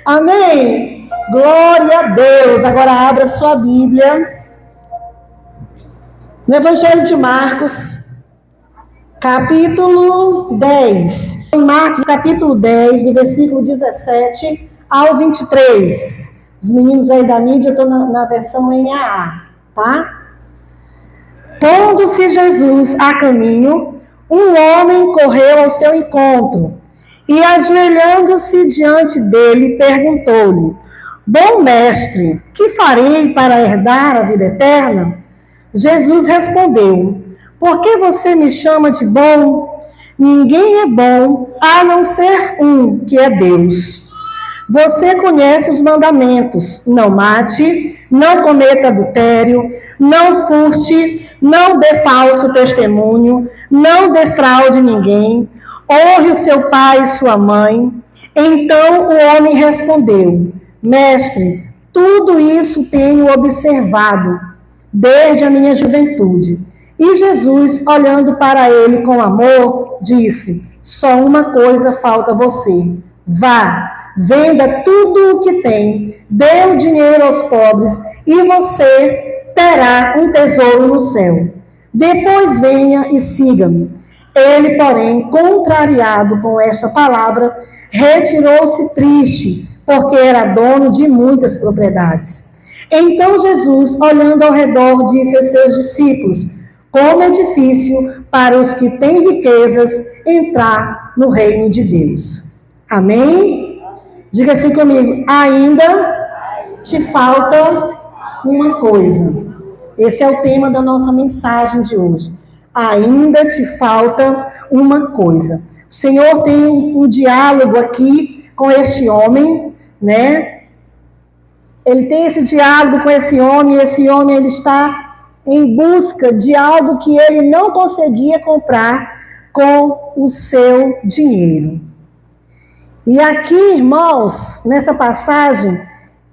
Amém? Glória a Deus. Agora abra sua Bíblia no Evangelho de Marcos, capítulo 10. Em Marcos, capítulo 10, do versículo 17 ao 23. Os meninos aí da mídia, eu estou na versão NAA, tá? Pondo-se Jesus a caminho, um homem correu ao seu encontro e, ajoelhando-se diante dele, perguntou-lhe: Bom mestre, que farei para herdar a vida eterna? Jesus respondeu: Por que você me chama de bom? Ninguém é bom a não ser um, que é Deus. Você conhece os mandamentos: não mate, não cometa adultério, não furte, não dê falso testemunho, não defraude ninguém, honre o seu pai e sua mãe. Então o homem respondeu: Mestre, tudo isso tenho observado desde a minha juventude. E Jesus, olhando para ele com amor, disse: Só uma coisa falta a você. Vá, venda tudo o que tem, dê o dinheiro aos pobres e você terá um tesouro no céu. Depois venha e siga-me. Ele, porém, contrariado com esta palavra, retirou-se triste, porque era dono de muitas propriedades. Então Jesus, olhando ao redor, disse aos seus discípulos: Como é difícil para os que têm riquezas entrar no reino de Deus. Amém? Diga assim comigo: ainda te falta uma coisa. Esse é o tema da nossa mensagem de hoje. Ainda te falta uma coisa. O Senhor tem um diálogo aqui com este homem, né? Ele tem esse diálogo com esse homem, e esse homem ele está em busca de algo que ele não conseguia comprar com o seu dinheiro. E aqui, irmãos, nessa passagem,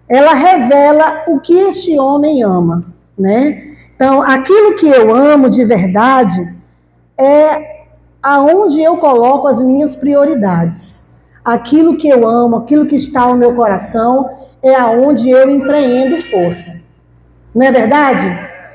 ela revela o que este homem ama, né? Então, aquilo que eu amo de verdade é aonde eu coloco as minhas prioridades. Aquilo que eu amo, aquilo que está no meu coração, é aonde eu empreendo força. Não é verdade?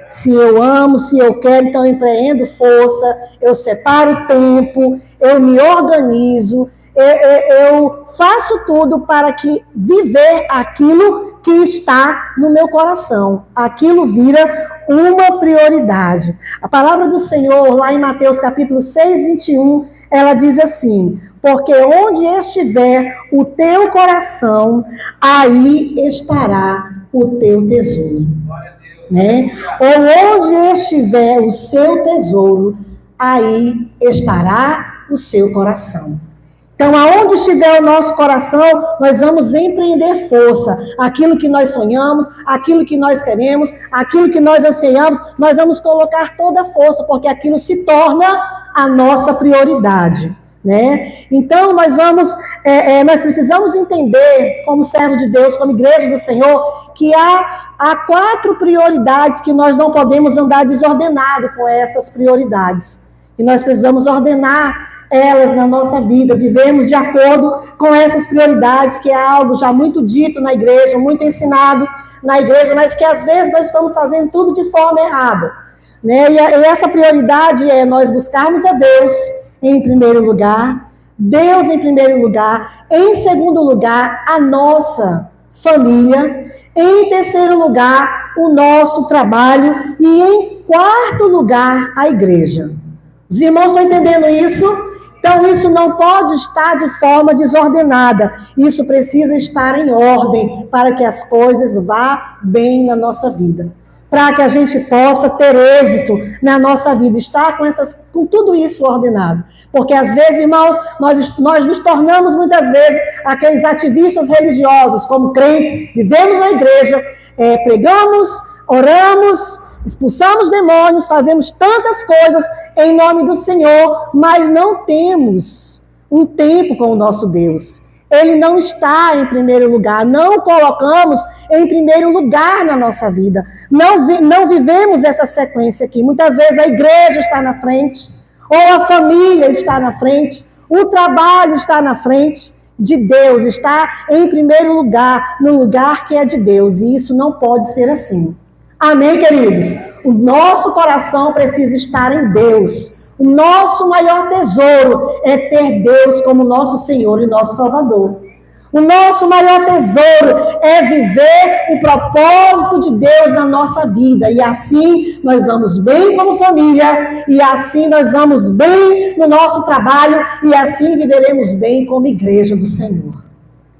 Se eu amo, se eu quero, então eu empreendo força, eu separo tempo, eu me organizo, eu faço tudo para que viver aquilo que está no meu coração. Aquilo vira uma prioridade. A palavra do Senhor, lá em Mateus capítulo 6, 21, ela diz assim: Porque onde estiver o teu coração, aí estará o teu tesouro. Né? Ou onde estiver o seu tesouro, aí estará o seu coração. Então, aonde estiver o nosso coração, nós vamos empreender força. Aquilo que nós sonhamos, aquilo que nós queremos, aquilo que nós anseiamos, nós vamos colocar toda a força, porque aquilo se torna a nossa prioridade. Né? Então, nós precisamos entender, como servo de Deus, como igreja do Senhor, que há 4 prioridades que nós não podemos andar desordenado com essas prioridades. E nós precisamos ordenar elas na nossa vida, vivemos de acordo com essas prioridades, que é algo já muito dito na igreja, muito ensinado na igreja, mas que às vezes nós estamos fazendo tudo de forma errada. Né? E essa prioridade é nós buscarmos a Deus em primeiro lugar, Deus em primeiro lugar, em segundo lugar, a nossa família, em terceiro lugar, o nosso trabalho e em quarto lugar, a igreja. Os irmãos estão entendendo isso? Então, isso não pode estar de forma desordenada. Isso precisa estar em ordem para que as coisas vá bem na nossa vida. Para que a gente possa ter êxito na nossa vida, estar com tudo isso ordenado. Porque às vezes, irmãos, nós nos tornamos muitas vezes aqueles ativistas religiosos, como crentes, vivemos na igreja, pregamos, oramos, expulsamos demônios, fazemos tantas coisas em nome do Senhor, mas não temos um tempo com o nosso Deus. Ele não está em primeiro lugar, não colocamos em primeiro lugar na nossa vida. Não vivemos essa sequência aqui. Muitas vezes a igreja está na frente, ou a família está na frente, o trabalho está na frente, de Deus, está em primeiro lugar, no lugar que é de Deus, e isso não pode ser assim. Amém, queridos? O nosso coração precisa estar em Deus. O nosso maior tesouro é ter Deus como nosso Senhor e nosso Salvador. O nosso maior tesouro é viver o propósito de Deus na nossa vida. E assim nós vamos bem como família, e assim nós vamos bem no nosso trabalho, e assim viveremos bem como igreja do Senhor.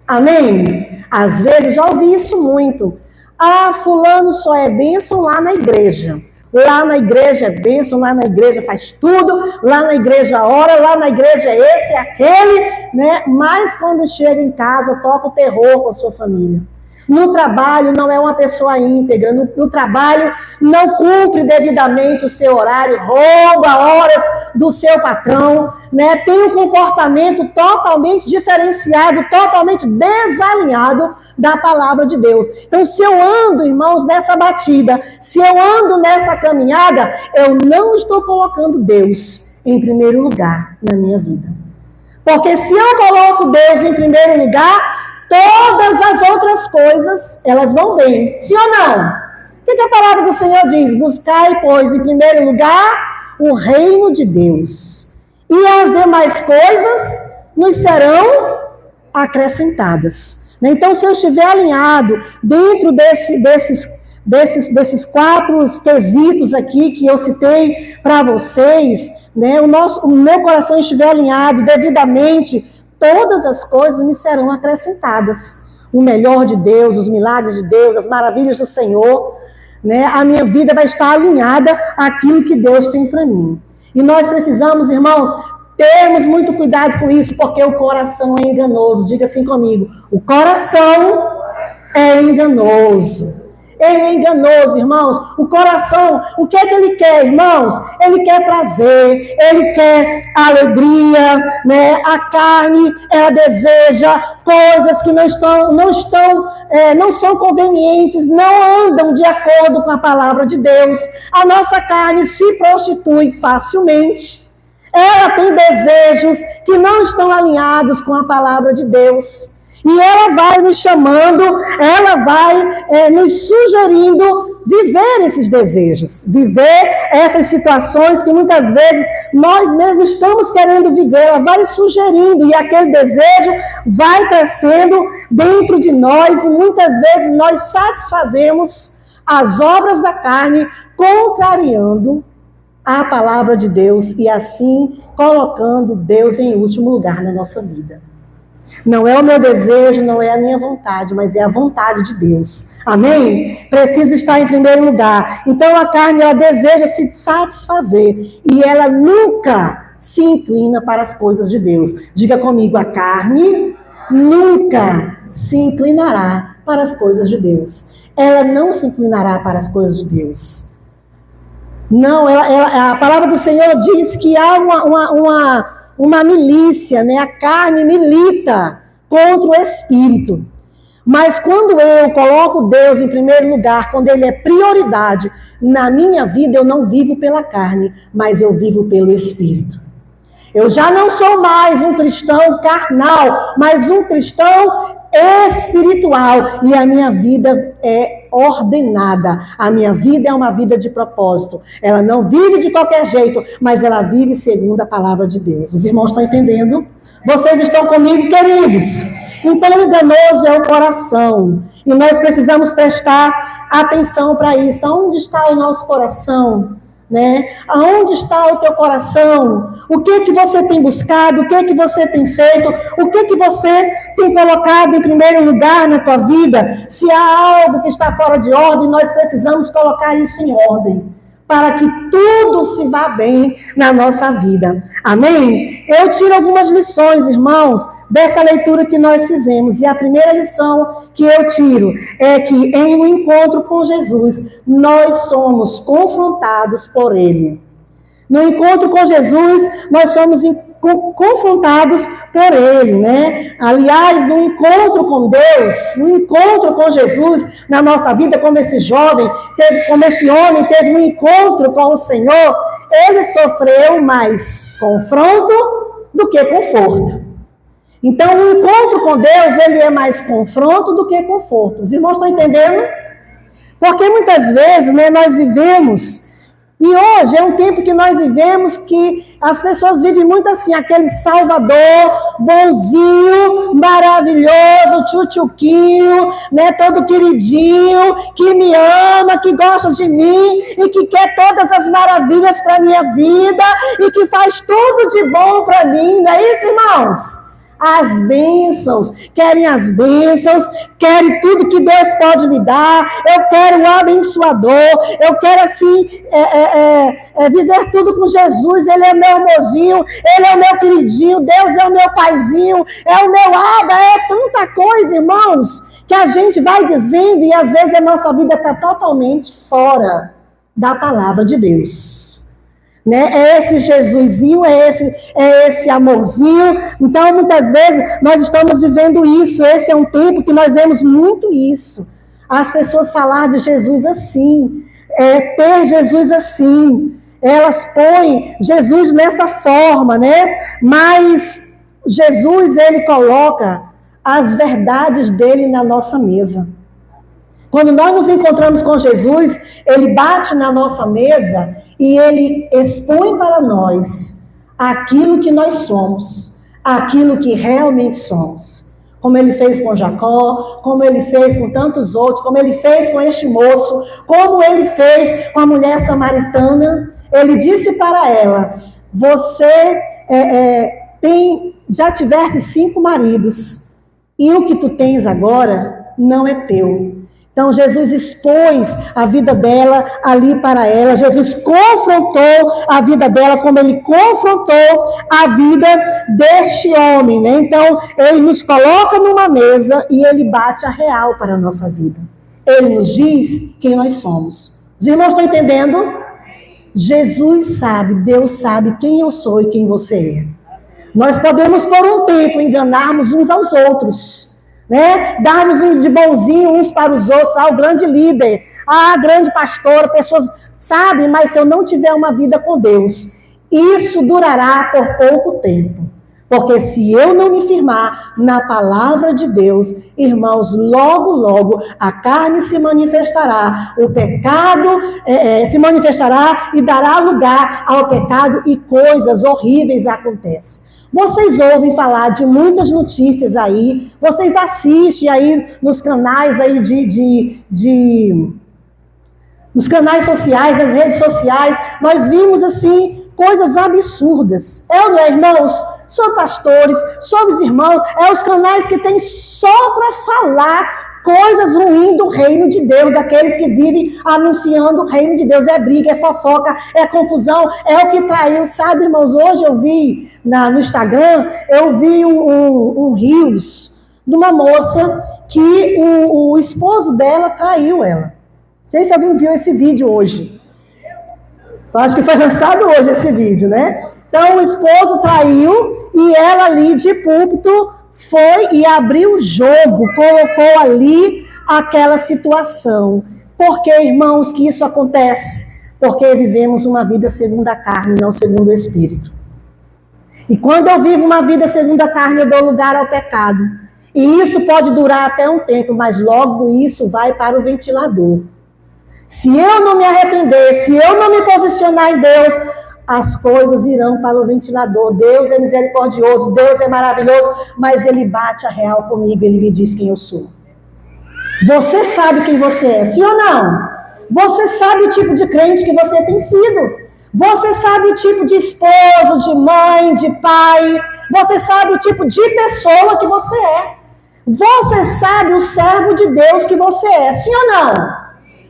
Amém? Às vezes já ouvi isso muito. Ah, fulano só é bênção lá na igreja. Lá na igreja é bênção, lá na igreja faz tudo, lá na igreja ora, lá na igreja é esse, é aquele, né? Mas quando chega em casa, toca o terror com a sua família. No trabalho não é uma pessoa íntegra, no trabalho não cumpre devidamente o seu horário, rouba horas do seu patrão, né? Tem um comportamento totalmente diferenciado, totalmente desalinhado da palavra de Deus. Então, se eu ando, irmãos, nessa batida, se eu ando nessa caminhada, eu não estou colocando Deus em primeiro lugar na minha vida. Porque se eu coloco Deus em primeiro lugar, todas as outras coisas, elas vão bem. Sim ou não? O que a palavra do Senhor diz? Buscai, pois, em primeiro lugar, o reino de Deus. E as demais coisas nos serão acrescentadas. Então, se eu estiver alinhado dentro desses 4 quesitos aqui que eu citei para vocês, né, o meu coração estiver alinhado devidamente, todas as coisas me serão acrescentadas. O melhor de Deus, os milagres de Deus, as maravilhas do Senhor, né? A minha vida vai estar alinhada àquilo que Deus tem para mim. E nós precisamos, irmãos, termos muito cuidado com isso, porque o coração é enganoso. Diga assim comigo: o coração é enganoso. Ele é enganoso, irmãos. O coração, o que é que ele quer, irmãos? Ele quer prazer, ele quer alegria, né? A carne, ela deseja coisas que não são convenientes, não andam de acordo com a palavra de Deus. A nossa carne se prostitui facilmente. Ela tem desejos que não estão alinhados com a palavra de Deus. E ela vai nos chamando, ela vai nos sugerindo viver esses desejos, viver essas situações que muitas vezes nós mesmos estamos querendo viver. Ela vai sugerindo e aquele desejo vai crescendo dentro de nós e muitas vezes nós satisfazemos as obras da carne, contrariando a palavra de Deus e assim colocando Deus em último lugar na nossa vida. Não é o meu desejo, não é a minha vontade, mas é a vontade de Deus. Amém? Preciso estar em primeiro lugar. Então a carne, ela deseja se satisfazer e ela nunca se inclina para as coisas de Deus. Diga comigo: a carne nunca se inclinará para as coisas de Deus. Ela não se inclinará para as coisas de Deus. Não, a palavra do Senhor diz que há uma milícia, né? A carne milita contra o espírito. Mas quando eu coloco Deus em primeiro lugar, quando Ele é prioridade na minha vida, eu não vivo pela carne, mas eu vivo pelo espírito. Eu já não sou mais um cristão carnal, mas um cristão espiritual. E a minha vida é ordenada. A minha vida é uma vida de propósito. Ela não vive de qualquer jeito, mas ela vive segundo a palavra de Deus. Os irmãos estão entendendo? Vocês estão comigo, queridos? Então, enganoso é o coração. E nós precisamos prestar atenção para isso. Onde está o nosso coração? Né? Aonde está o teu coração? O que você tem buscado? O que você tem feito? O que você tem colocado em primeiro lugar na tua vida? Se há algo que está fora de ordem, nós precisamos colocar isso em ordem, para que tudo se vá bem na nossa vida. Amém? Eu tiro algumas lições, irmãos, dessa leitura que nós fizemos. E a primeira lição que eu tiro é que em um encontro com Jesus, nós somos confrontados por Ele. No encontro com Jesus, nós somos confrontados por Ele, né? Aliás, no encontro com Deus, no encontro com Jesus na nossa vida, como esse jovem, como esse homem teve um encontro com o Senhor, ele sofreu mais confronto do que conforto. Então, o encontro com Deus, ele é mais confronto do que conforto. Os irmãos estão entendendo? Porque muitas vezes, né, nós vivemos, e hoje é um tempo que nós vivemos que as pessoas vivem muito assim, aquele salvador, bonzinho, maravilhoso, tchutchuquinho, né, todo queridinho, que me ama, que gosta de mim e que quer todas as maravilhas para a minha vida e que faz tudo de bom para mim, não é isso, irmãos? As bênçãos, querem querem tudo que Deus pode me dar, eu quero o abençoador, eu quero assim, viver tudo com Jesus, Ele é meu amorzinho, Ele é o meu queridinho, Deus é o meu paizinho, é o meu aba, é tanta coisa, irmãos, que a gente vai dizendo e às vezes a nossa vida está totalmente fora da palavra de Deus. Né? É esse Jesusinho, é esse amorzinho. Então, muitas vezes, nós estamos vivendo isso. Esse é um tempo que nós vemos muito isso. As pessoas falar de Jesus assim, ter Jesus assim. Elas põem Jesus nessa forma, né? Mas Jesus, ele coloca as verdades dele na nossa mesa. Quando nós nos encontramos com Jesus, ele bate na nossa mesa e ele expõe para nós aquilo que nós somos, aquilo que realmente somos. Como ele fez com Jacó, como ele fez com tantos outros, como ele fez com este moço, como ele fez com a mulher samaritana. Ele disse para ela, você já tiveste 5 maridos, e o que tu tens agora não é teu. Então, Jesus expôs a vida dela ali para ela. Jesus confrontou a vida dela como ele confrontou a vida deste homem, né? Então, ele nos coloca numa mesa e ele bate a real para a nossa vida. Ele nos diz quem nós somos. Os irmãos estão entendendo? Jesus sabe, Deus sabe quem eu sou e quem você é. Nós podemos, por um tempo, enganarmos uns aos outros, né? Darmos de bonzinho uns para os outros, o grande líder, a grande pastora, pessoas, sabe? Mas se eu não tiver uma vida com Deus, isso durará por pouco tempo. Porque se eu não me firmar na palavra de Deus, irmãos, logo, logo a carne se manifestará, o pecado se manifestará e dará lugar ao pecado e coisas horríveis acontecem. Vocês ouvem falar de muitas notícias aí, vocês assistem aí nos canais aí nos canais sociais, nas redes sociais, nós vimos assim coisas absurdas. É ou não é, irmãos? Sobre pastores, sobre os irmãos, os canais que tem só para falar coisas ruins do reino de Deus, daqueles que vivem anunciando o reino de Deus. É briga, é fofoca, é confusão, é o que traiu, sabe, irmãos? Hoje eu vi no Instagram, eu vi um Reels de uma moça que o esposo dela traiu ela. Não sei se alguém viu esse vídeo hoje. Eu acho que foi lançado hoje esse vídeo, né? Então o esposo traiu e ela ali de púlpito foi e abriu o jogo, colocou ali aquela situação. Por que, irmãos, que isso acontece? Porque vivemos uma vida segundo a carne, não segundo o Espírito. E quando eu vivo uma vida segundo a carne, eu dou lugar ao pecado. E isso pode durar até um tempo, mas logo isso vai para o ventilador. Se eu não me arrepender, se eu não me posicionar em Deus, as coisas irão para o ventilador. Deus é misericordioso, Deus é maravilhoso, mas Ele bate a real comigo, Ele me diz quem eu sou. Você sabe quem você é, sim ou não? Você sabe o tipo de crente que você tem sido. Você sabe o tipo de esposo, de mãe, de pai. Você sabe o tipo de pessoa que você é. Você sabe o servo de Deus que você é, sim ou não?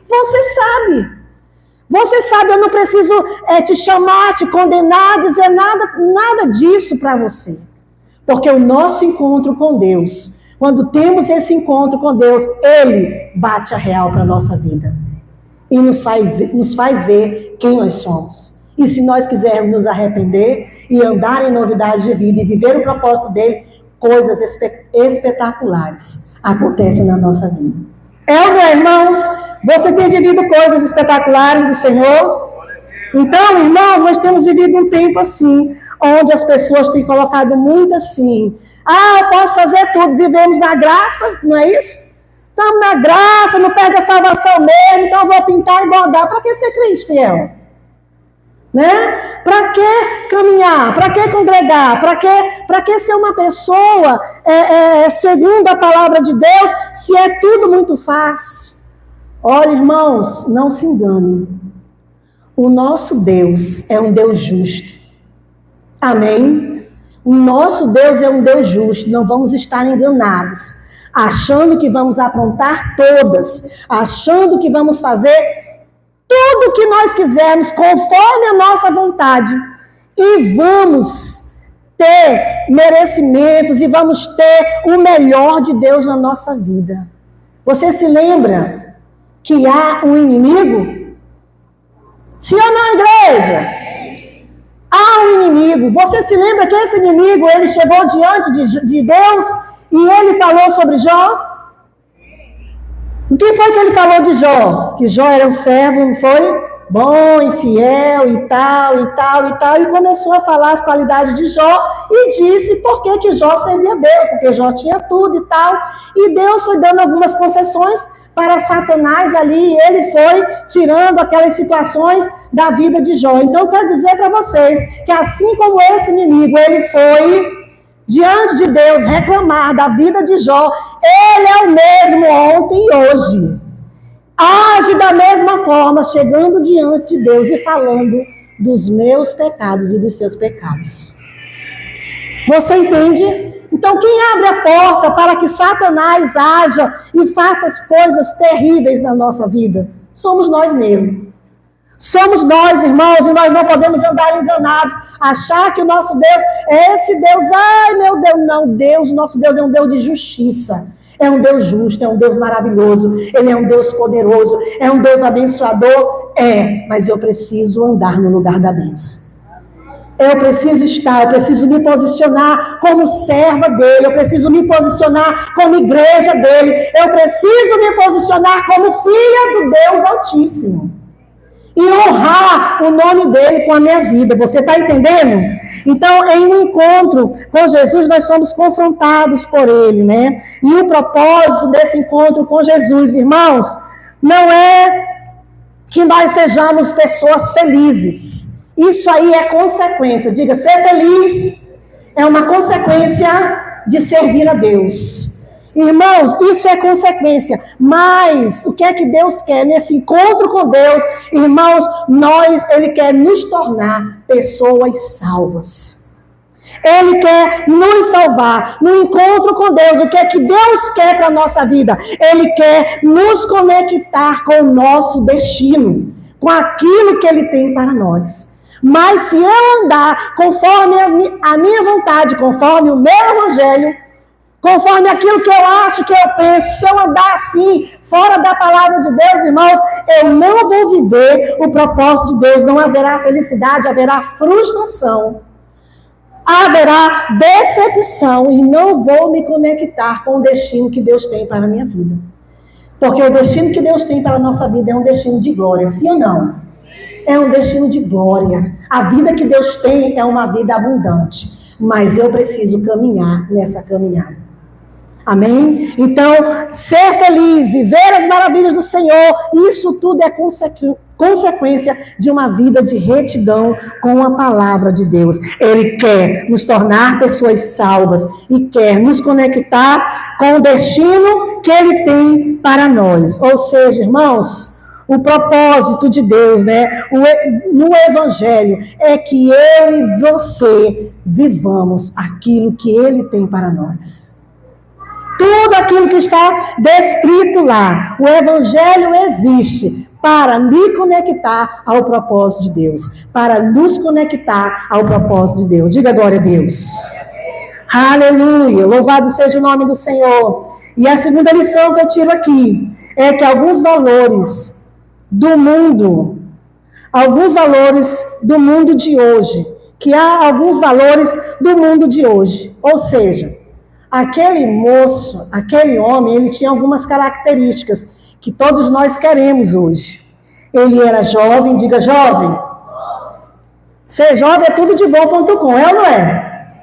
Você sabe. Você sabe, eu não preciso te chamar, te condenar, dizer nada disso para você. Porque o nosso encontro com Deus, quando temos esse encontro com Deus, Ele bate a real para a nossa vida. E nos faz ver quem nós somos. E se nós quisermos nos arrepender e andar em novidade de vida e viver o propósito dele, coisas espetaculares acontecem na nossa vida. É ou não é, irmãos? Você tem vivido coisas espetaculares do Senhor? Então, irmãos, nós temos vivido um tempo assim, onde as pessoas têm colocado muito assim, Ah, eu posso fazer tudo. Vivemos na graça, não é isso? Estamos na graça, não perde a salvação mesmo, então eu vou pintar e bordar. Para que ser crente fiel? Né? Para que caminhar? Para que congregar? Para que ser uma pessoa segundo a palavra de Deus, se é tudo muito fácil? Olha, irmãos, não se enganem. O nosso Deus é um Deus justo. Amém? O nosso Deus é um Deus justo. Não vamos estar enganados, achando que vamos aprontar todas, achando que vamos fazer tudo o que nós quisermos, conforme a nossa vontade, e vamos ter merecimentos, e vamos ter o melhor de Deus na nossa vida. Você se lembra que há um inimigo? Sim ou não, igreja? Há um inimigo. Você se lembra que esse inimigo, ele chegou diante de Deus, e ele falou sobre Jó? O que foi que ele falou de Jó? Que Jó era um servo, não foi? Bom e fiel e tal, e tal, e tal. E começou a falar as qualidades de Jó e disse por que Jó servia Deus, porque Jó tinha tudo e tal. E Deus foi dando algumas concessões para Satanás ali, e ele foi tirando aquelas situações da vida de Jó. Então eu quero dizer para vocês que assim como esse inimigo, ele foi diante de Deus reclamar da vida de Jó, ele é o mesmo ontem e hoje. Age da mesma forma, chegando diante de Deus e falando dos meus pecados e dos seus pecados. Você entende? Então quem abre a porta para que Satanás haja e faça as coisas terríveis na nossa vida? Somos nós mesmos. Somos nós, irmãos, e nós não podemos andar enganados, achar que o nosso Deus é esse Deus. Ai, meu Deus, não, Deus, nosso Deus é um Deus de justiça, é um Deus justo, é um Deus maravilhoso, Ele é um Deus poderoso, é um Deus abençoador, mas eu preciso andar no lugar da bênção. Eu preciso me posicionar como serva dele, eu preciso me posicionar como igreja dele, eu preciso me posicionar como filha do Deus Altíssimo. E honrar o nome dele com a minha vida. Você está entendendo? Então, em um encontro com Jesus, nós somos confrontados por ele, né? E o propósito desse encontro com Jesus, irmãos, não é que nós sejamos pessoas felizes. Isso aí é consequência. Diga, ser feliz é uma consequência de servir a Deus. Irmãos, isso é consequência, mas o que é que Deus quer nesse encontro com Deus? Irmãos, Ele quer nos tornar pessoas salvas. Ele quer nos salvar. No encontro com Deus, o que é que Deus quer para a nossa vida? Ele quer nos conectar com o nosso destino, com aquilo que Ele tem para nós. Mas se eu andar conforme a minha vontade, conforme o meu evangelho, conforme aquilo que eu acho, que eu penso, se eu andar assim, fora da palavra de Deus, irmãos, eu não vou viver o propósito de Deus, não haverá felicidade, haverá frustração, haverá decepção, e não vou me conectar com o destino que Deus tem para a minha vida. Porque o destino que Deus tem para a nossa vida é um destino de glória, sim ou não? É um destino de glória. A vida que Deus tem é uma vida abundante, mas eu preciso caminhar nessa caminhada. Amém? Então, ser feliz, viver as maravilhas do Senhor, isso tudo é consequência de uma vida de retidão com a palavra de Deus. Ele quer nos tornar pessoas salvas e quer nos conectar com o destino que Ele tem para nós. Ou seja, irmãos, o propósito de Deus, né, no Evangelho, é que eu e você vivamos aquilo que Ele tem para nós. Tudo aquilo que está descrito lá, o Evangelho existe para me conectar ao propósito de Deus, para nos conectar ao propósito de Deus. Diga glória a Deus. Aleluia, louvado seja o nome do Senhor. E a segunda lição que eu tiro aqui é que alguns valores do mundo de hoje, que há alguns valores do mundo de hoje, ou seja, aquele moço, aquele homem, ele tinha algumas características que todos nós queremos hoje. Ele era jovem, diga jovem. Ser jovem é tudo de bom.com, é ou não é?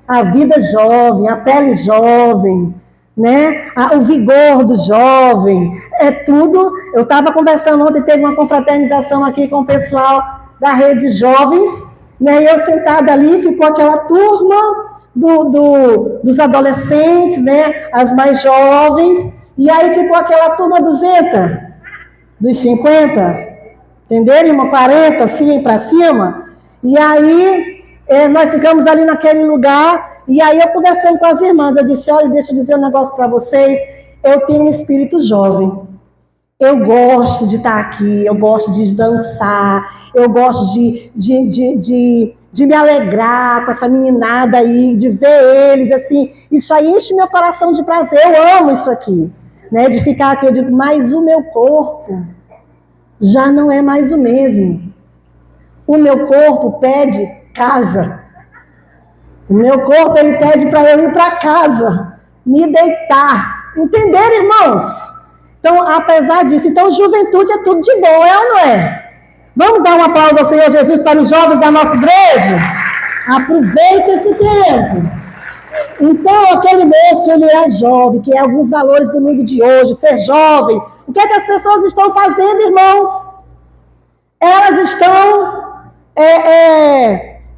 A vida jovem, a pele jovem, né? O vigor do jovem, é tudo. Eu estava conversando ontem, teve uma confraternização aqui com o pessoal da rede jovens, né? E eu sentada ali, ficou aquela turma dos adolescentes, né? As mais jovens, e aí ficou aquela turma dos 50, entenderam, irmão? 40, assim, para cima. E aí, nós ficamos ali naquele lugar, e aí eu conversando com as irmãs, eu disse, olha, deixa eu dizer um negócio para vocês, eu tenho um espírito jovem. Eu gosto de estar aqui, eu gosto de dançar, eu gosto de me alegrar com essa meninada aí, de ver eles, assim, isso aí enche meu coração de prazer, eu amo isso aqui, né, de ficar aqui, eu digo, mas o meu corpo já não é mais o mesmo. O meu corpo pede casa. O meu corpo, ele pede para eu ir para casa, me deitar. Entenderam, irmãos? Então, apesar disso, então juventude é tudo de bom, é ou não é? Vamos dar um aplauso ao Senhor Jesus para os jovens da nossa igreja? Aproveite esse tempo. Então, aquele moço, ele é jovem, que é alguns valores do mundo de hoje, ser jovem. O que é que as pessoas estão fazendo, irmãos? Elas estão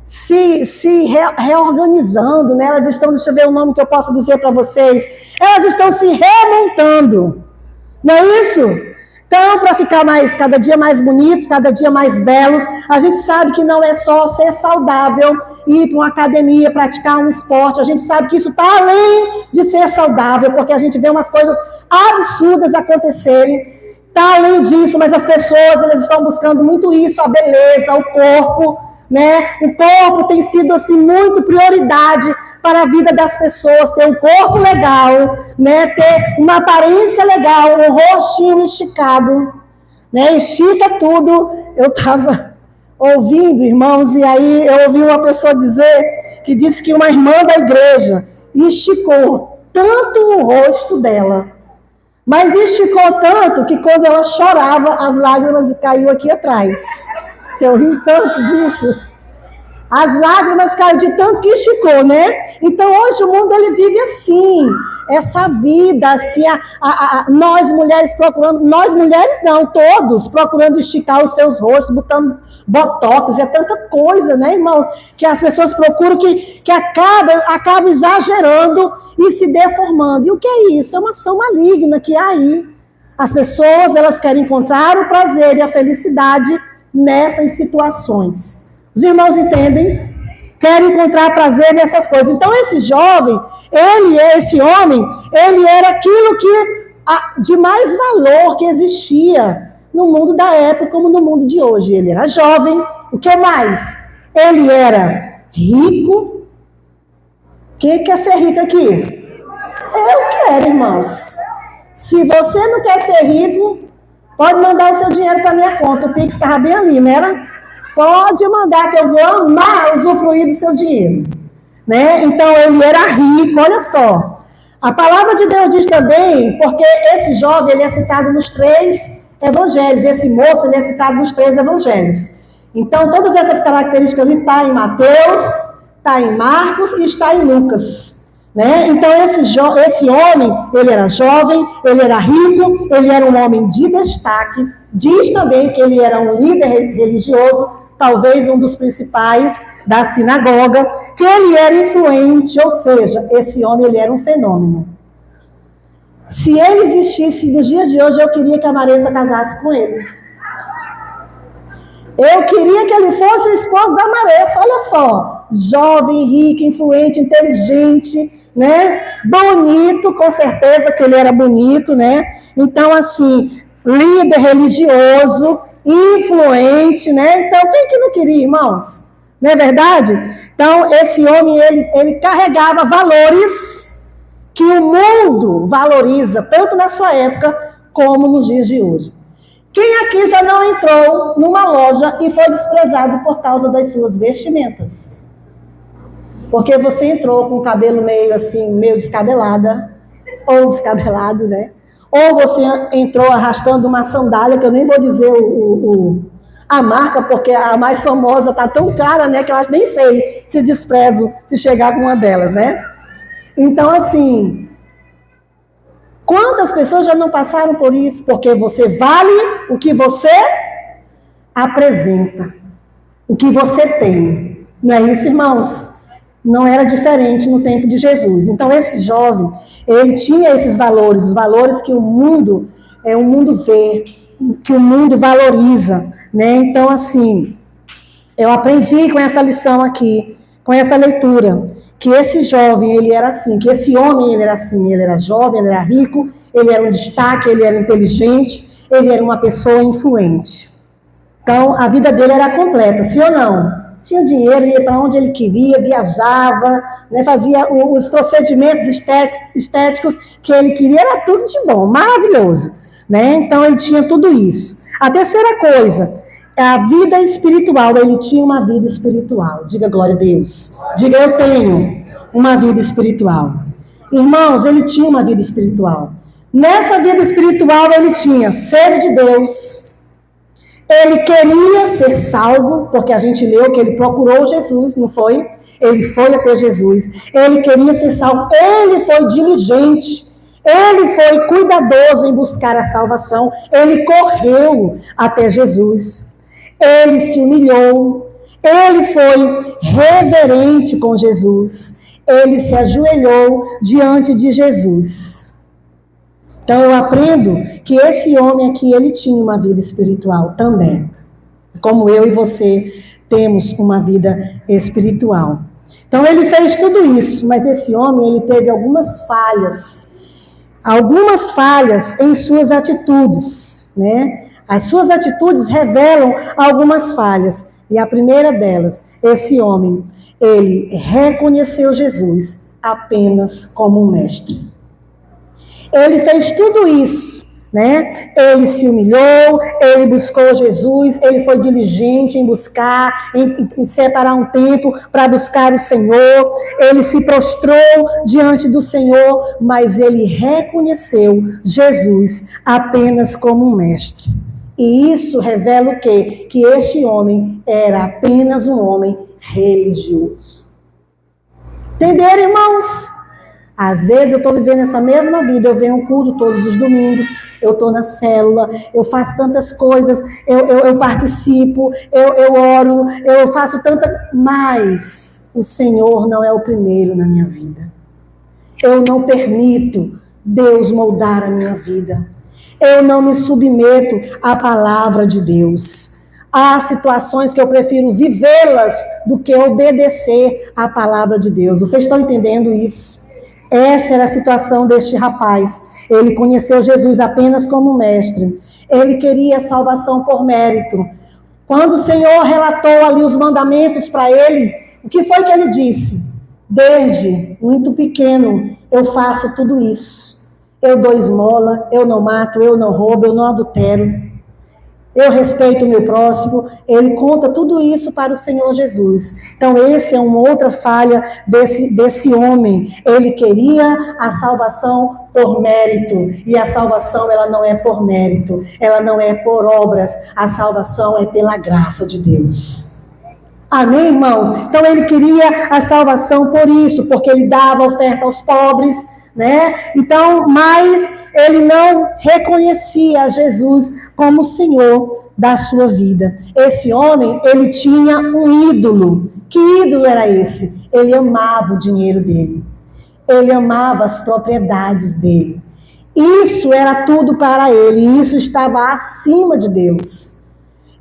se reorganizando, né? Elas estão, deixa eu ver o nome que eu posso dizer para vocês, elas estão se remontando, não é isso? Então, para ficar cada dia mais bonitos, cada dia mais belos, a gente sabe que não é só ser saudável, ir para uma academia, praticar um esporte, a gente sabe que isso está além de ser saudável, porque a gente vê umas coisas absurdas acontecerem, está além disso, mas as pessoas, elas estão buscando muito isso, a beleza, o corpo, né? O corpo tem sido assim muito prioridade para a vida das pessoas, ter um corpo legal, né? Ter uma aparência legal, um rostinho esticado, né? Estica tudo. Eu estava ouvindo, irmãos, e aí eu ouvi uma pessoa dizer, que disse que uma irmã da igreja esticou tanto o rosto dela, mas esticou tanto que quando ela chorava, as lágrimas caíam aqui atrás. Eu ri tanto disso. As lágrimas caíram de tanto que esticou, né? Então, hoje o mundo, ele vive assim. Essa vida, assim, nós mulheres procurando, nós mulheres não, todos procurando esticar os seus rostos, botando botox, é tanta coisa, né, irmãos? Que as pessoas procuram que acaba exagerando e se deformando. E o que é isso? É uma ação maligna que há aí. As pessoas, elas querem encontrar o prazer e a felicidade nessas situações. Os irmãos entendem? Querem encontrar prazer nessas coisas. Então, esse jovem, esse homem, ele era aquilo que de mais valor que existia no mundo da época como no mundo de hoje. Ele era jovem. O que mais? Ele era rico. Quem quer ser rico aqui? Eu quero, irmãos. Se você não quer ser rico, pode mandar o seu dinheiro para minha conta. O Pix estava bem ali, não era? Pode mandar que eu vou amar usufruir do seu dinheiro, né? Então, ele era rico, olha só. A palavra de Deus diz também, porque esse jovem, ele é citado nos 3 evangelhos, esse moço, ele é citado nos 3 evangelhos. Então, todas essas características ali estão em Mateus, está em Marcos e está em Lucas, né? Então, esse homem, ele era jovem, ele era rico, ele era um homem de destaque. Diz também que ele era um líder religioso, talvez um dos principais da sinagoga, que ele era influente, ou seja, esse homem, ele era um fenômeno. Se ele existisse nos dias de hoje, eu queria que a Marisa casasse com ele. Eu queria que ele fosse o esposo da Marisa, olha só, jovem, rico, influente, inteligente, né? Bonito, com certeza que ele era bonito, né? Então, assim, líder religioso, influente, né? Então, quem que não queria, irmãos? Não é verdade? Então, esse homem, ele carregava valores que o mundo valoriza, tanto na sua época, como nos dias de hoje. Quem aqui já não entrou numa loja e foi desprezado por causa das suas vestimentas? Porque você entrou com o cabelo meio assim, meio descabelada, ou descabelado, né? Ou você entrou arrastando uma sandália, que eu nem vou dizer a marca, porque a mais famosa está tão cara, né, que eu acho nem sei se desprezo se chegar com uma delas, né? Então, assim, quantas pessoas já não passaram por isso? Porque você vale o que você apresenta, o que você tem. Não é isso, irmãos? Não era diferente no tempo de Jesus. Então, esse jovem, ele tinha esses valores, os valores que o mundo vê, que o mundo valoriza, né? Então, assim, eu aprendi com essa lição aqui, com essa leitura, que esse jovem, ele era assim, que esse homem, ele era assim, ele era jovem, ele era rico, ele era um destaque, ele era inteligente, ele era uma pessoa influente. Então, a vida dele era completa, sim ou não? Tinha dinheiro, ia para onde ele queria, viajava, né, fazia os procedimentos estéticos que ele queria, era tudo de bom, maravilhoso. Né? Então, ele tinha tudo isso. A terceira coisa, a vida espiritual, ele tinha uma vida espiritual. Diga glória a Deus. Diga, eu tenho uma vida espiritual. Irmãos, ele tinha uma vida espiritual. Nessa vida espiritual, ele tinha sede de Deus. Ele queria ser salvo, porque a gente leu que ele procurou Jesus, não foi? Ele foi até Jesus. Ele queria ser salvo. Ele foi diligente. Ele foi cuidadoso em buscar a salvação. Ele correu até Jesus. Ele se humilhou. Ele foi reverente com Jesus. Ele se ajoelhou diante de Jesus. Então eu aprendo que esse homem aqui, ele tinha uma vida espiritual também. Como eu e você temos uma vida espiritual. Então ele fez tudo isso, mas esse homem, ele teve algumas falhas em suas atitudes, né? As suas atitudes revelam algumas falhas. E a primeira delas, esse homem, ele reconheceu Jesus apenas como um mestre. Ele fez tudo isso, né? Ele se humilhou, ele buscou Jesus, ele foi diligente em buscar, em separar um tempo para buscar o Senhor, ele se prostrou diante do Senhor, mas ele reconheceu Jesus apenas como um mestre. E isso revela o quê? Que este homem era apenas um homem religioso. Entenderam, irmãos? Às vezes eu estou vivendo essa mesma vida, eu venho ao culto todos os domingos, eu estou na célula, eu faço tantas coisas, eu participo, eu oro, eu faço tanta... Mas o Senhor não é o primeiro na minha vida. Eu não permito Deus moldar a minha vida. Eu não me submeto à palavra de Deus. Há situações que eu prefiro vivê-las do que obedecer à palavra de Deus. Vocês estão entendendo isso? Essa era a situação deste rapaz. Ele conheceu Jesus apenas como mestre. Ele queria salvação por mérito. Quando o Senhor relatou ali os mandamentos para ele, o que foi que ele disse? Desde muito pequeno eu faço tudo isso. Eu dou esmola, eu não mato, eu não roubo, eu não adultero. Eu respeito o meu próximo. Ele conta tudo isso para o Senhor Jesus. Então, essa é uma outra falha desse homem. Ele queria a salvação por mérito. E a salvação, ela não é por mérito. Ela não é por obras. A salvação é pela graça de Deus. Amém, irmãos? Então, ele queria a salvação por isso, porque ele dava oferta aos pobres, né? Então, mas ele não reconhecia Jesus como o Senhor da sua vida. Esse homem, ele tinha um ídolo. Que ídolo era esse? Ele amava o dinheiro dele. Ele amava as propriedades dele. Isso era tudo para ele. E isso estava acima de Deus.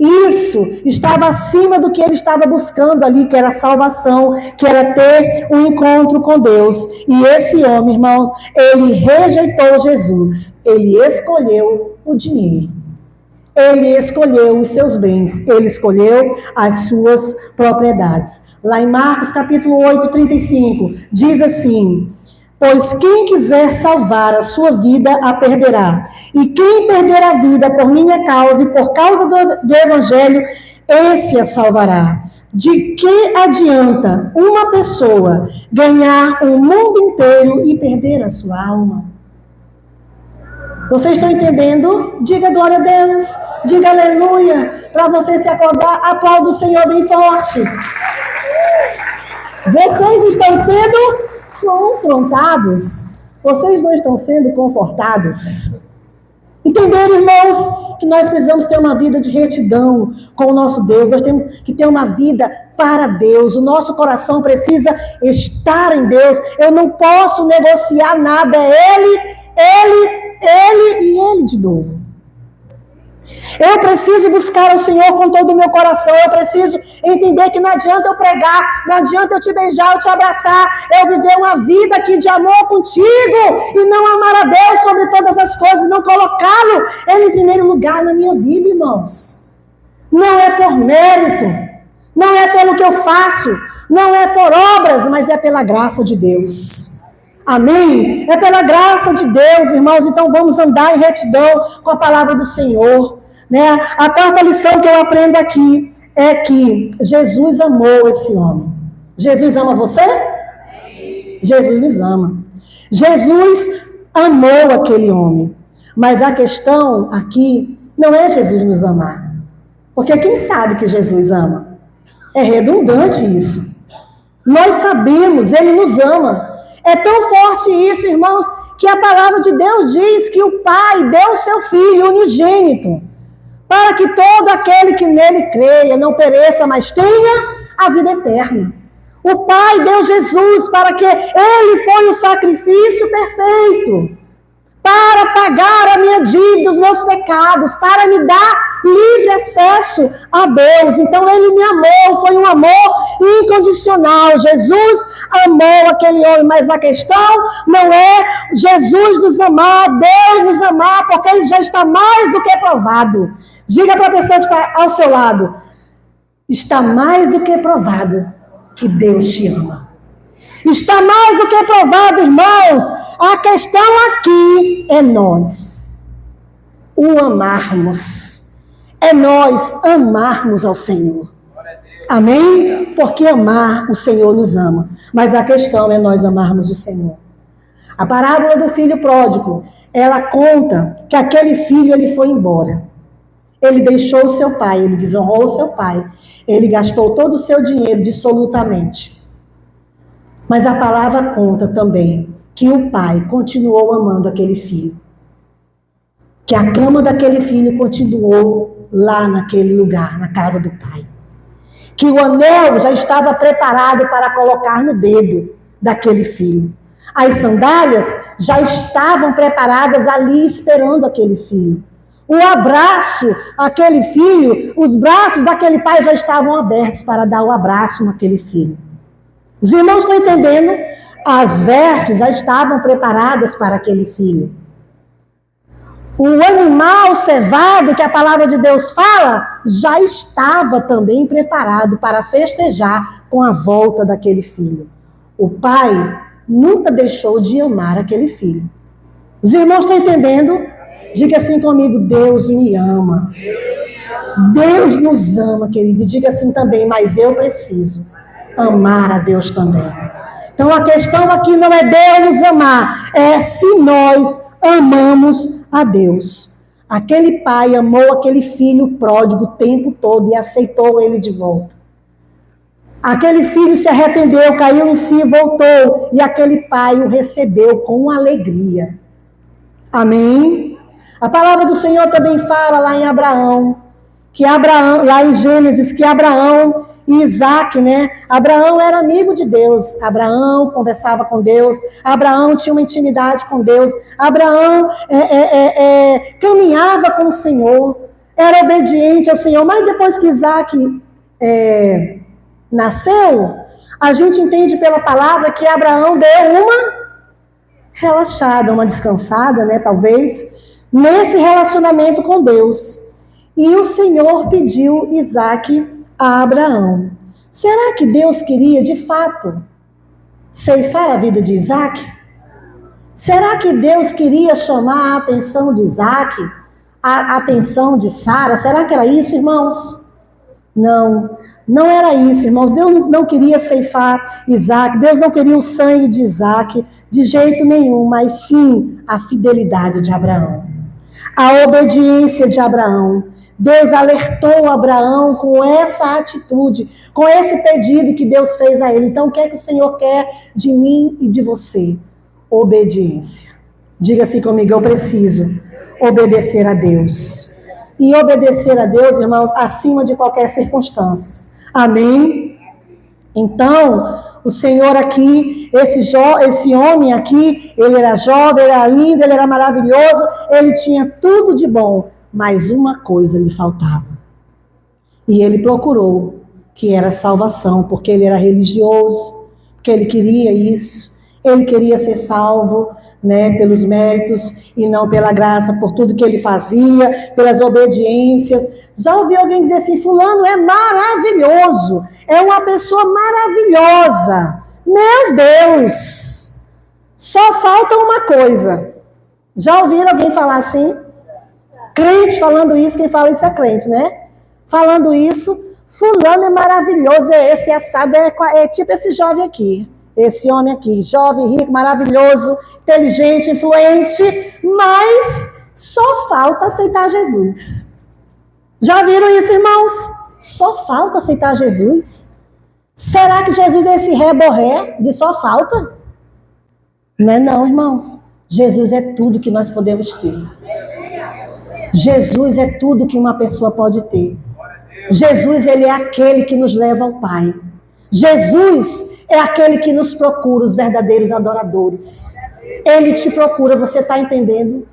Isso estava acima do que ele estava buscando ali, que era salvação, que era ter um encontro com Deus. E esse homem, irmãos, ele rejeitou Jesus. Ele escolheu o dinheiro. Ele escolheu os seus bens. Ele escolheu as suas propriedades. Lá em Marcos capítulo 8, 35, diz assim: pois quem quiser salvar a sua vida, a perderá. E quem perder a vida por minha causa e por causa do Evangelho, esse a salvará. De que adianta uma pessoa ganhar o mundo inteiro e perder a sua alma? Vocês estão entendendo? Diga glória a Deus, diga aleluia. Para você se acordar, aplauda o Senhor bem forte. Vocês estão sendo confrontados. Vocês não estão sendo confortados. Entenderam, irmãos, que nós precisamos ter uma vida de retidão com o nosso Deus. Nós temos que ter uma vida para Deus. O nosso coração precisa estar em Deus. Eu não posso negociar nada. É Ele e Ele de novo. Eu preciso buscar o Senhor com todo o meu coração. Eu preciso entender que não adianta eu pregar, não adianta eu te beijar, eu te abraçar, eu viver uma vida aqui de amor contigo e não amar a Deus sobre todas as coisas, não colocá-lo Ele em primeiro lugar na minha vida, irmãos. Não é por mérito, não é pelo que eu faço, não é por obras, mas é pela graça de Deus. Amém? É pela graça de Deus, irmãos. Então vamos andar em retidão com a palavra do Senhor, né? A quarta lição que eu aprendo aqui é que Jesus amou esse homem. Jesus ama você? Jesus nos ama. Jesus amou aquele homem. Mas a questão aqui não é Jesus nos amar. Porque quem sabe que Jesus ama? É redundante isso. Nós sabemos, Ele nos ama. É tão forte isso, irmãos, que a palavra de Deus diz que o Pai deu o seu Filho unigênito, para que todo aquele que nele creia não pereça, mas tenha a vida eterna. O Pai deu Jesus para que Ele foi o sacrifício perfeito, para pagar a minha dívida, os meus pecados, para me dar livre acesso a Deus. Então Ele me amou, foi um amor incondicional. Jesus amou aquele homem, mas a questão não é Jesus nos amar, Deus nos amar, porque isso já está mais do que provado. Diga para a pessoa que está ao seu lado, está mais do que provado que Deus te ama. Está mais do que provado, irmãos. A questão aqui é nós o amarmos. É nós amarmos ao Senhor. Amém? Porque amar o Senhor nos ama. Mas a questão é nós amarmos o Senhor. A parábola do filho pródigo, ela conta que aquele filho ele foi embora. Ele deixou o seu pai, ele desonrou o seu pai. Ele gastou todo o seu dinheiro dissolutamente. Mas a palavra conta também que o pai continuou amando aquele filho. Que a cama daquele filho continuou lá naquele lugar, na casa do pai. Que o anel já estava preparado para colocar no dedo daquele filho. As sandálias já estavam preparadas ali esperando aquele filho. O abraço àquele filho, os braços daquele pai já estavam abertos para dar o abraço naquele filho. Os irmãos estão entendendo? As vestes já estavam preparadas para aquele filho. O animal cevado que a palavra de Deus fala, já estava também preparado para festejar com a volta daquele filho. O pai nunca deixou de amar aquele filho. Os irmãos estão entendendo? Diga assim comigo, Deus me ama. Deus nos ama, querido. E diga assim também, mas eu preciso amar a Deus também. Então a questão aqui não é Deus nos amar, é se nós amamos a Deus. Aquele pai amou aquele filho pródigo o tempo todo e aceitou ele de volta. Aquele filho se arrependeu, caiu em si, voltou, e aquele pai o recebeu com alegria. Amém? A palavra do Senhor também fala lá em Abraão, lá em Gênesis, que Abraão e Isaac, né? Abraão era amigo de Deus, Abraão conversava com Deus, Abraão tinha uma intimidade com Deus, Abraão caminhava com o Senhor, era obediente ao Senhor, mas depois que Isaac nasceu, a gente entende pela palavra que Abraão deu uma relaxada, uma descansada, né? Talvez, nesse relacionamento com Deus. E o Senhor pediu Isaac a Abraão. Será que Deus queria, de fato, ceifar a vida de Isaac? Será que Deus queria chamar a atenção de Isaac, a atenção de Sara? Será que era isso, irmãos? Não, não era isso, irmãos. Deus não queria ceifar Isaac, Deus não queria o sangue de Isaac de jeito nenhum, mas sim a fidelidade de Abraão. A obediência de Abraão. Deus alertou Abraão com essa atitude, com esse pedido que Deus fez a ele. Então, o que é que o Senhor quer de mim e de você? Obediência. Diga assim comigo, eu preciso obedecer a Deus. E obedecer a Deus, irmãos, acima de qualquer circunstância. Amém? Então, o Senhor aqui, esse homem aqui, ele era jovem, ele era lindo, ele era maravilhoso, ele tinha tudo de bom, mas uma coisa lhe faltava. E ele procurou, que era salvação, porque ele era religioso, porque ele queria isso, ele queria ser salvo, né, pelos méritos e não pela graça, por tudo que ele fazia, pelas obediências. Já ouvi alguém dizer assim, fulano é maravilhoso, é uma pessoa maravilhosa. Meu Deus! Só falta uma coisa. Já ouviram alguém falar assim? Crente falando isso, quem fala isso é crente, né? Falando isso, fulano é maravilhoso, esse assado é tipo esse jovem aqui. Esse homem aqui, jovem, rico, maravilhoso, inteligente, influente, mas só falta aceitar Jesus. Já viram isso, irmãos? Só falta aceitar Jesus. Será que Jesus é esse reborré de só falta? Não é não, irmãos. Jesus é tudo que nós podemos ter. Jesus é tudo que uma pessoa pode ter. Jesus, ele é aquele que nos leva ao Pai. Jesus é aquele que nos procura, os verdadeiros adoradores. Ele te procura, você está entendendo?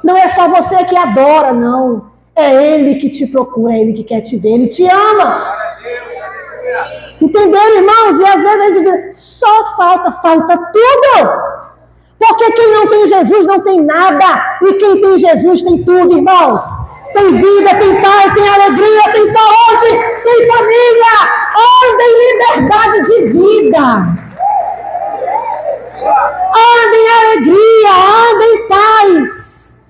Não é só você que adora, não. É Ele que te procura, é Ele que quer te ver, Ele te ama. Entenderam, irmãos? E às vezes a gente diz, só falta tudo. Porque quem não tem Jesus não tem nada. E quem tem Jesus tem tudo, irmãos. Tem vida, tem paz, tem alegria, tem saúde, tem família. Anda em liberdade de vida. Anda em alegria, anda em paz.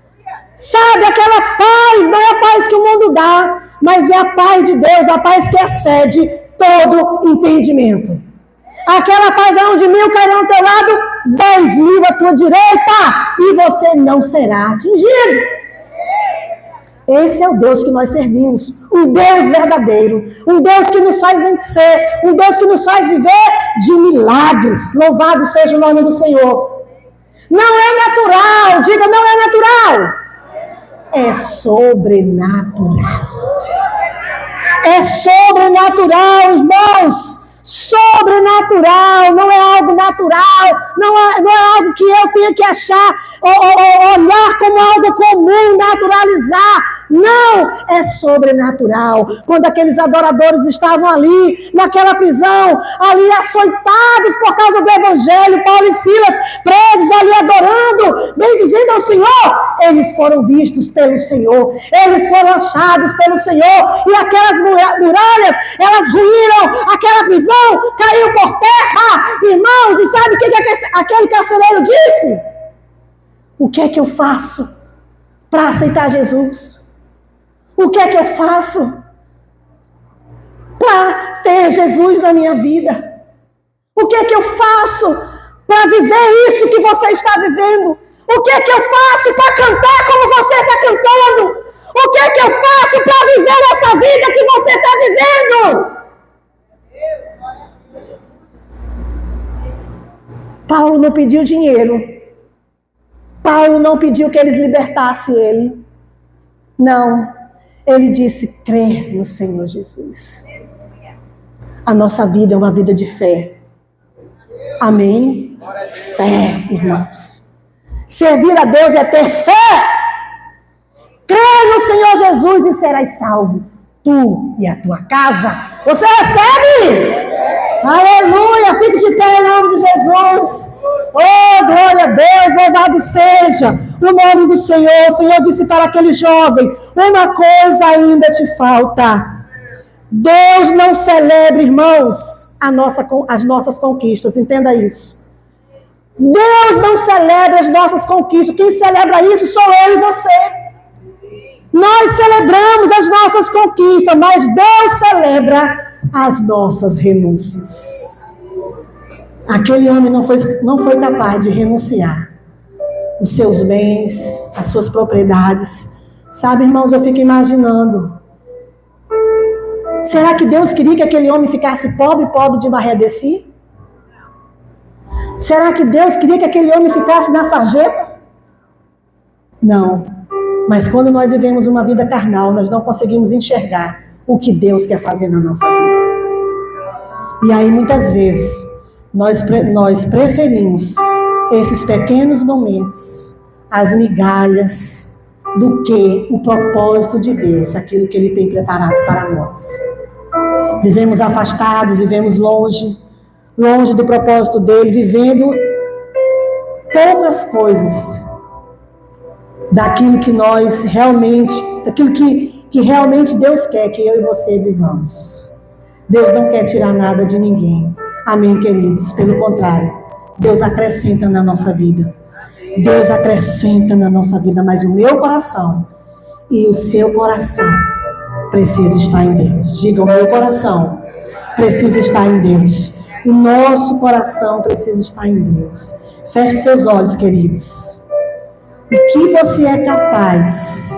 Sabe, aquela paz não é a paz que o mundo dá, mas é a paz de Deus, a paz que excede todo entendimento. Aquela paz onde 1000 cairão ao teu lado, 10.000 à tua direita, e você não será atingido. Esse é o Deus que nós servimos, um Deus verdadeiro, um Deus que nos faz vencer, um Deus que nos faz viver de milagres. Louvado seja o nome do Senhor. Não é natural, diga, não é natural. É sobrenatural. É sobrenatural, irmãos. Sobrenatural, não é algo natural, não é algo que eu tenha que achar, ou olhar como algo comum, naturalizar. Não, é sobrenatural. Quando aqueles adoradores estavam ali, naquela prisão, ali açoitados por causa do Evangelho, Paulo e Silas, presos ali adorando, bendizendo ao Senhor, eles foram vistos pelo Senhor, eles foram achados pelo Senhor, e aquelas muralhas, elas ruíram, aquela prisão caiu por terra, irmãos, e sabe o que aquele carcereiro disse? O que é que eu faço para aceitar Jesus? O que é que eu faço para ter Jesus na minha vida? O que é que eu faço para viver isso que você está vivendo? O que é que eu faço para cantar como você está cantando? O que é que eu faço para viver essa vida que você está vivendo? Paulo não pediu dinheiro. Paulo não pediu que eles libertassem ele. Não. Ele disse, crer no Senhor Jesus. A nossa vida é uma vida de fé. Amém? Fé, irmãos. Servir a Deus é ter fé. Crê no Senhor Jesus e serás salvo. Tu e a tua casa. Você recebe? Aleluia, fique de pé em nome de Jesus. Oh, glória a Deus, louvado seja o nome do Senhor. O Senhor disse para aquele jovem, uma coisa ainda te falta. Deus não celebra, irmãos, as nossas conquistas, entenda isso. Deus não celebra as nossas conquistas, quem celebra isso sou eu e você. Nós celebramos as nossas conquistas, mas Deus celebra as nossas renúncias. Aquele homem não foi capaz de renunciar. os seus bens, as suas propriedades. Sabe, irmãos, eu fico imaginando. Será que Deus queria que aquele homem ficasse pobre, pobre de Barredeci? Será que Deus queria que aquele homem ficasse na sarjeta? Não. Mas quando nós vivemos uma vida carnal, nós não conseguimos enxergar o que Deus quer fazer na nossa vida. E aí, muitas vezes, nós preferimos esses pequenos momentos, as migalhas, do que o propósito de Deus, aquilo que Ele tem preparado para nós. Vivemos afastados, vivemos longe do propósito dEle, vivendo poucas coisas daquilo que nós realmente, daquilo que realmente Deus quer que eu e você vivamos. Deus não quer tirar nada de ninguém. Amém, queridos? Pelo contrário, Deus acrescenta na nossa vida. Deus acrescenta na nossa vida, mas o meu coração e o seu coração precisa estar em Deus. Diga, o meu coração precisa estar em Deus. O nosso coração precisa estar em Deus. Feche seus olhos, queridos. O que você é capaz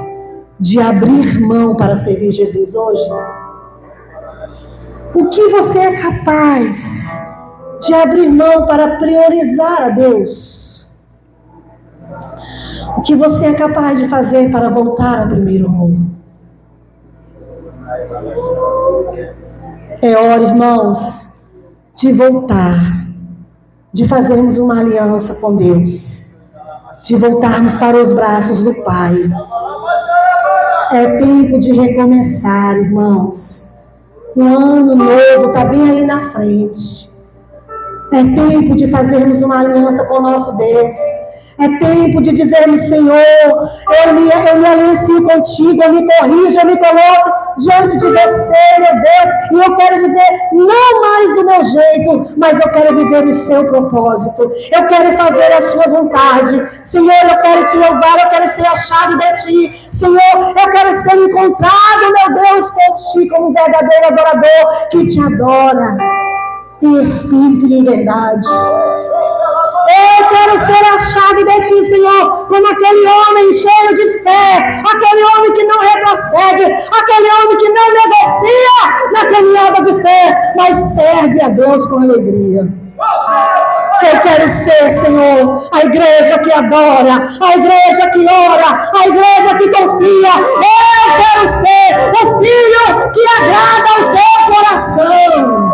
de abrir mão para servir Jesus hoje? O que você é capaz de abrir mão para priorizar a Deus? O que você é capaz de fazer para voltar ao primeiro rumo? É hora, irmãos, de voltar, de fazermos uma aliança com Deus, de voltarmos para os braços do Pai. É tempo de recomeçar, irmãos. O ano novo está bem aí na frente. É tempo de fazermos uma aliança com o nosso Deus. É tempo de dizermos, Senhor, eu me aliancio contigo, eu me corrijo, eu me coloco diante de você, meu Deus, e eu quero viver não mais do meu jeito, mas eu quero viver o seu propósito. Eu quero fazer a sua vontade. Senhor, eu quero te louvar, eu quero ser achado de ti. Senhor, eu quero ser encontrado, meu Deus, por ti, como um verdadeiro adorador que te adora em espírito e em verdade. Eu quero ser achado de ti, Senhor, como aquele homem cheio de fé, aquele homem que não retrocede, aquele homem que não negocia na caminhada de fé, mas serve a Deus com alegria. Eu quero ser, Senhor, a igreja que adora, a igreja que ora, a igreja que confia. Eu quero ser o filho que agrada ao teu coração.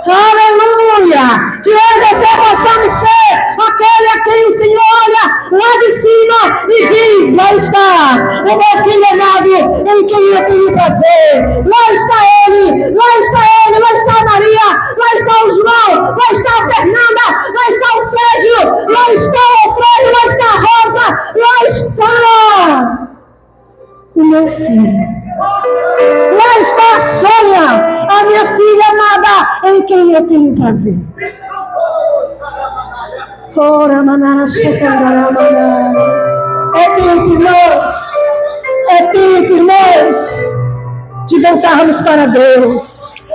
Aleluia! Que eu e você possamos ser aquele a quem o Senhor olha lá de cima e diz, lá está o meu filho amado em quem eu tenho prazer. Lá está ele, lá está ele, lá está a Maria, lá está o João, lá está a Fernanda, lá está o Sérgio, lá está o Alfredo, lá está a Rosa, lá está o meu filho. Lá está a Sônia, a minha filha amada, em quem eu tenho prazer. É tempo, irmãos, de voltarmos para Deus.